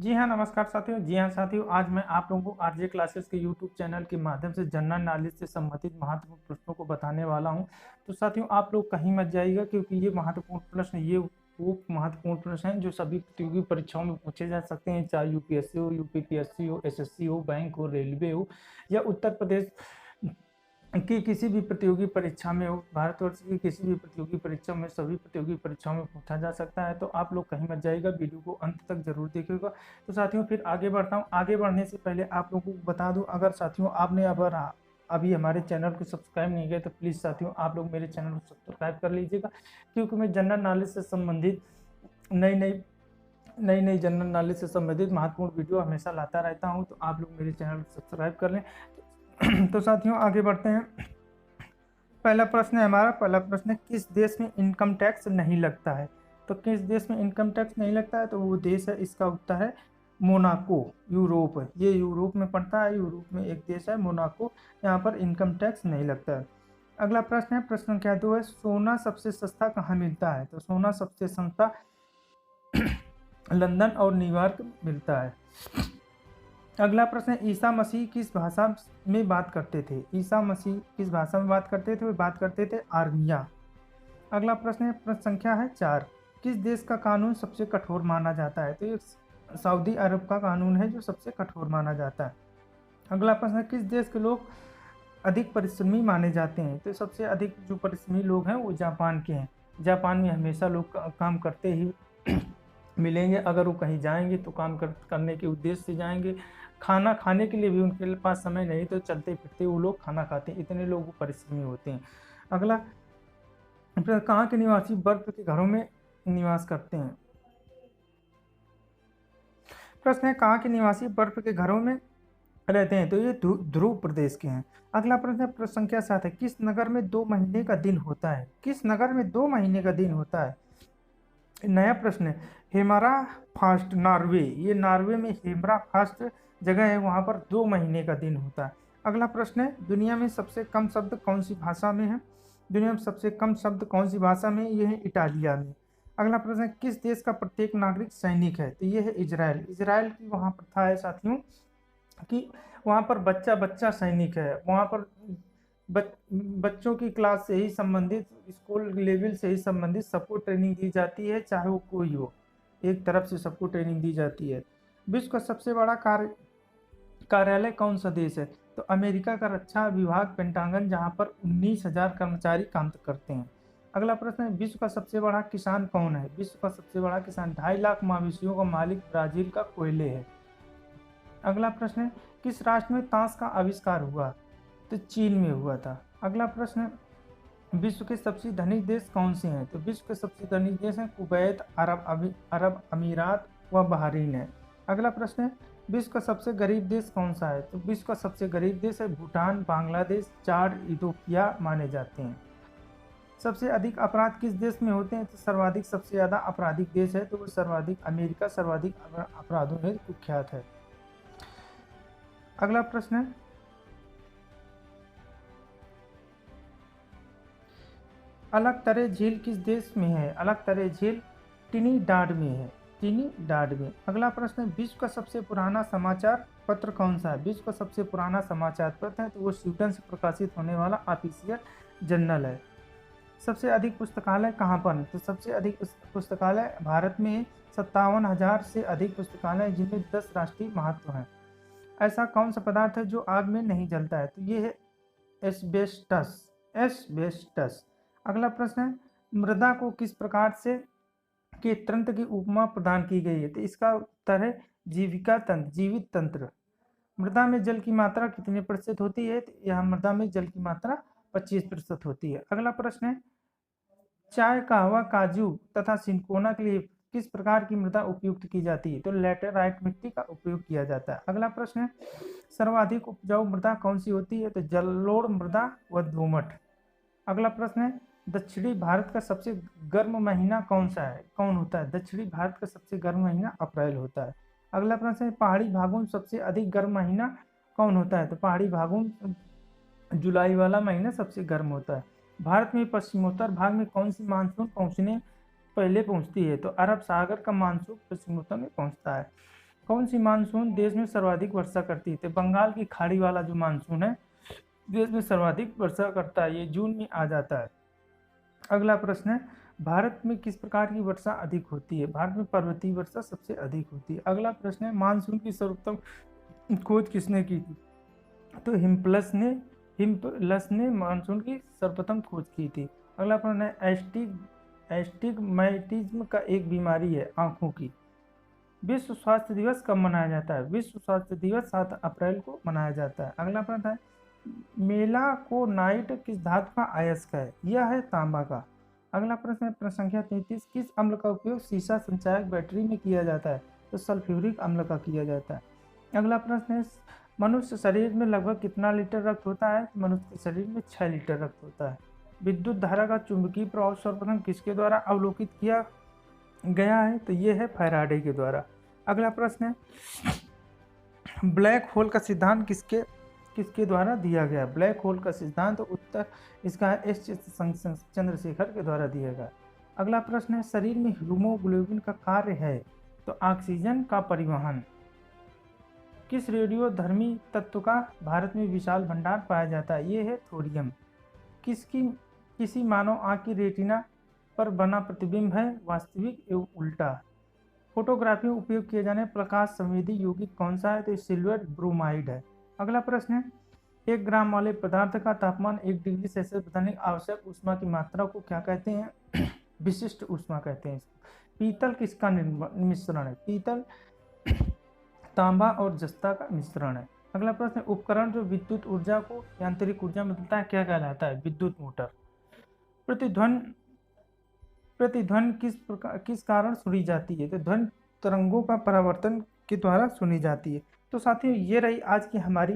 जी हाँ, नमस्कार साथियों। जी हाँ साथियों, आज मैं आप लोगों को आरजे क्लासेस के यूट्यूब चैनल के माध्यम से जनरल नॉलेज से संबंधित महत्वपूर्ण प्रश्नों को बताने वाला हूं। तो साथियों, आप लोग कहीं मत जाइएगा, क्योंकि ये महत्वपूर्ण प्रश्न वो महत्वपूर्ण प्रश्न हैं जो सभी प्रतियोगी परीक्षाओं में पूछे जा सकते हैं, चाहे यूपीएससी हो, यूपीपीएससी हो, एसएससी हो, बैंक हो, रेलवे हो या उत्तर प्रदेश कि किसी भी प्रतियोगी परीक्षा में हो, भारतवर्ष की किसी भी प्रतियोगी परीक्षा में, सभी प्रतियोगी परीक्षाओं में पूछा जा सकता है। तो आप लोग कहीं मत जाइएगा, वीडियो को अंत तक जरूर देखिएगा। तो साथियों, फिर आगे बढ़ता हूँ। आगे बढ़ने से पहले आप लोगों को बता दूं, अगर साथियों आपने अभी हमारे चैनल को सब्सक्राइब नहीं किया तो प्लीज़ साथियों आप लोग मेरे चैनल को सब्सक्राइब कर लीजिएगा, क्योंकि मैं जनरल नॉलेज से संबंधित नई नई जनरल नॉलेज से संबंधित महत्वपूर्ण वीडियो हमेशा लाता रहता हूं। तो आप लोग मेरे चैनल को सब्सक्राइब कर लें। तो साथियों, आगे बढ़ते हैं। पहला प्रश्न है हमारा। पहला प्रश्न है, किस देश में इनकम टैक्स नहीं लगता है? तो किस देश में इनकम टैक्स नहीं लगता है? तो वो देश है, इसका उत्तर है मोनाको। यूरोप है, ये यूरोप में पड़ता है। यूरोप में एक देश है मोनाको, यहाँ पर इनकम टैक्स नहीं लगता है। अगला प्रश्न है, प्रश्न संख्या 2 है, सोना सबसे सस्ता कहाँ मिलता है? तो सोना सबसे सस्ता लंदन और न्यूयॉर्क में मिलता है। अगला प्रश्न है, ईसा मसीह किस भाषा में बात करते थे? ईसा मसीह किस भाषा में बात करते थे? वे बात करते थे आर्मिया। अगला प्रश्न है, प्रश्न संख्या है 4, किस देश का कानून सबसे कठोर माना जाता है? तो ये सऊदी अरब का कानून है जो सबसे कठोर माना जाता है। अगला प्रश्न है, किस देश के लोग अधिक परिश्रमी माने जाते हैं? तो सबसे अधिक जो परिश्रमी लोग हैं वो जापान के हैं। जापान में हमेशा लोग काम करते ही मिलेंगे। अगर वो कहीं जाएंगे तो काम करने के उद्देश्य से जाएंगे। खाना खाने के लिए भी उनके पास समय नहीं, तो चलते फिरते वो लोग खाना खाते हैं, इतने लोग परिश्रमी होते हैं। अगला, कहाँ के निवासी बर्फ के घरों में निवास करते हैं? प्रश्न है, कहाँ के निवासी बर्फ के घरों में रहते हैं? तो ये ध्रुव प्रदेश के हैं। अगला प्रश्न है, प्रश्न संख्या 7 है, किस नगर में 2 महीने का दिन होता है? किस नगर में 2 महीने का दिन होता है? नया प्रश्न है, हेमरा फास्ट नॉर्वे, ये नॉर्वे में हेमरा फास्ट जगह है, वहाँ पर 2 महीने का दिन होता है। अगला प्रश्न है, दुनिया में सबसे कम शब्द कौन सी भाषा में है? दुनिया में सबसे कम शब्द कौन सी भाषा में? ये है इटालिया में। अगला प्रश्न है, किस देश का प्रत्येक नागरिक सैनिक है? तो ये है इजराइल। इजराइल की वहाँ प्रथा है साथियों कि वहाँ पर बच्चा बच्चा सैनिक है। वहाँ पर बच्चों की क्लास से ही संबंधित, स्कूल लेवल से ही संबंधित सबको ट्रेनिंग दी जाती है, चाहे वो कोई हो, एक तरफ से सबको ट्रेनिंग दी जाती है। विश्व का सबसे बड़ा कार्यालय कौन सा देश है? तो अमेरिका का रक्षा विभाग पेंटागन, जहाँ पर 19,000 कर्मचारी काम करते हैं। अगला प्रश्न है, विश्व का सबसे बड़ा किसान कौन है? विश्व का सबसे बड़ा किसान 2.5 लाख मवेशियों का मालिक ब्राजील का कोयले है। अगला प्रश्न है, किस राष्ट्र में ताश का आविष्कार हुआ? तो चीन में हुआ था। अगला प्रश्न है, विश्व के सबसे धनिक देश कौन से हैं? तो विश्व के सबसे धनिक देश हैं कुवैत, अरब अमीरात व बहरीन है। अगला प्रश्न है, विश्व का सबसे गरीब देश कौन सा है? तो विश्व का सबसे गरीब देश है भूटान, बांग्लादेश, चाड, इथोपिया माने जाते हैं। सबसे अधिक अपराध किस देश में होते हैं? तो सर्वाधिक सबसे ज़्यादा आपराधिक देश है तो वो सर्वाधिक अमेरिका सर्वाधिक अपराधों में कुख्यात है। अगला प्रश्न है, अलकतरे झील किस देश में है? अलकतरे झील ट्रिनिडाड में है, ट्रिनिडाड में। अगला प्रश्न है, विश्व का सबसे पुराना समाचार पत्र कौन सा है? विश्व का सबसे पुराना समाचार पत्र है तो वो स्वीडन से प्रकाशित होने वाला ऑफिशियल जर्नल है। सबसे अधिक पुस्तकालय कहाँ पर है? तो सबसे अधिक पुस्तकालय भारत में 57,000 से अधिक पुस्तकालय, जिनमें 10 राष्ट्रीय महत्व हैं। ऐसा कौन सा पदार्थ है जो आग में नहीं जलता है? तो ये है एस्बेस्टस, एस्बेस्टस। अगला प्रश्न है, मृदा को किस प्रकार से के तंत्र की उपमा प्रदान की गई है? तो इसका उत्तर है जीविका तंत्र, जीवित तंत्र। मृदा में जल की मात्रा कितने प्रतिशत होती है? तो यह मृदा में जल की मात्रा 25% होती है। अगला प्रश्न है, चाय, कहवा, काजू तथा सिनकोना के लिए किस प्रकार की मृदा उपयुक्त की जाती है? तो लैटेराइट मिट्टी का उपयोग किया जाता है। अगला प्रश्न है, सर्वाधिक उपजाऊ मृदा कौन सी होती है? तो जलोढ़ मृदा व दोमट। अगला प्रश्न है, दक्षिणी भारत का सबसे गर्म महीना कौन सा है? कौन होता है? दक्षिणी भारत का सबसे गर्म महीना अप्रैल होता है। अगला प्रश्न है, पहाड़ी भागों में सबसे अधिक गर्म महीना कौन होता है? तो पहाड़ी भागों जुलाई वाला महीना सबसे गर्म होता है। भारत में पश्चिमोत्तर भाग में कौन सी मानसून पहुंचने पहले पहुंचती है? तो अरब सागर का मानसून पश्चिमोत्तर में पहुंचता है। कौन सी मानसून देश में सर्वाधिक वर्षा करती है? तो बंगाल की खाड़ी वाला जो मानसून है देश में सर्वाधिक वर्षा करता है, ये जून में आ जाता है। अगला प्रश्न है, भारत में किस प्रकार की वर्षा अधिक होती है? भारत में पर्वतीय वर्षा सबसे अधिक होती है। अगला प्रश्न है, मानसून की सर्वोत्तम खोज किसने की थी? तो हिम्पलस ने मानसून की सर्वप्रथम खोज की थी। अगला प्रश्न है, एस्टिग्मेटिज्म का एक बीमारी है आंखों की। विश्व स्वास्थ्य दिवस कब मनाया जाता है? विश्व स्वास्थ्य दिवस 7 अप्रैल को मनाया जाता है। अगला प्रश्न है, मेलाकोनाइट किस धातु का अयस्क है? यह है तांबा का। अगला प्रश्न है, प्रश्न संख्या 33, किस अम्ल का उपयोग सीसा संचायक बैटरी में किया जाता है? तो सल्फ्यूरिक अम्ल का किया जाता है। अगला प्रश्न है, मनुष्य शरीर में लगभग कितना लीटर रक्त होता है? मनुष्य के शरीर में 6 लीटर रक्त होता है। विद्युत धारा का चुंबकीय प्रभाव सर्वप्रथम किसके द्वारा अवलोकित किया गया है? तो ये है फैराडे के द्वारा। अगला प्रश्न है, ब्लैक होल का सिद्धांत किसके द्वारा दिया गया? ब्लैक होल का सिद्धांत उत्तर इसका है एस चंद्रशेखर के द्वारा दिया गया। अगला प्रश्न है, शरीर में हीमोग्लोबिन का कार्य है? तो ऑक्सीजन का परिवहन। किस रेडियोधर्मी तत्व का भारत में विशाल भंडार पाया जाता है? ये है थोरियम। किसी मानव आंख की रेटिना पर बना प्रतिबिंब है वास्तविक एवं उल्टा। फोटोग्राफी में उपयोग किए जाने प्रकाश संवेदी यौगिक कौन सा है? तो सिल्वर ब्रोमाइड है। अगला प्रश्न है, 1 ग्राम वाले पदार्थ का तापमान 1 डिग्री सेल्सियस बढ़ाने की आवश्यक ऊष्मा की मात्रा को क्या कहते हैं? विशिष्ट ऊष्मा कहते हैं। पीतल किसका मिश्रण है? पीतल तांबा और जस्ता का मिश्रण है। अगला प्रश्न है, उपकरण जो विद्युत ऊर्जा को यांत्रिक ऊर्जा में बदलता है क्या कहलाता है? विद्युत मोटर। प्रतिध्वनि किस कारण सुनी जाती है? तो ध्वनि तरंगों का परावर्तन के द्वारा सुनी जाती है। तो साथियों, ये रही आज की हमारी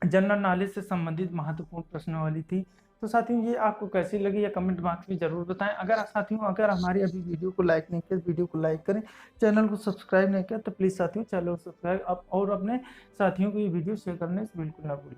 जनरल नॉलेज से संबंधित महत्वपूर्ण प्रश्नावली थी। तो साथियों, ये आपको कैसी लगी या कमेंट बॉक्स में जरूर बताएं। अगर हमारी अभी वीडियो को लाइक नहीं किया, वीडियो को लाइक करें। चैनल को सब्सक्राइब नहीं किया तो प्लीज़ साथियों चैनल को सब्सक्राइब और अपने साथियों को ये वीडियो शेयर करने से बिल्कुल ना भूलें।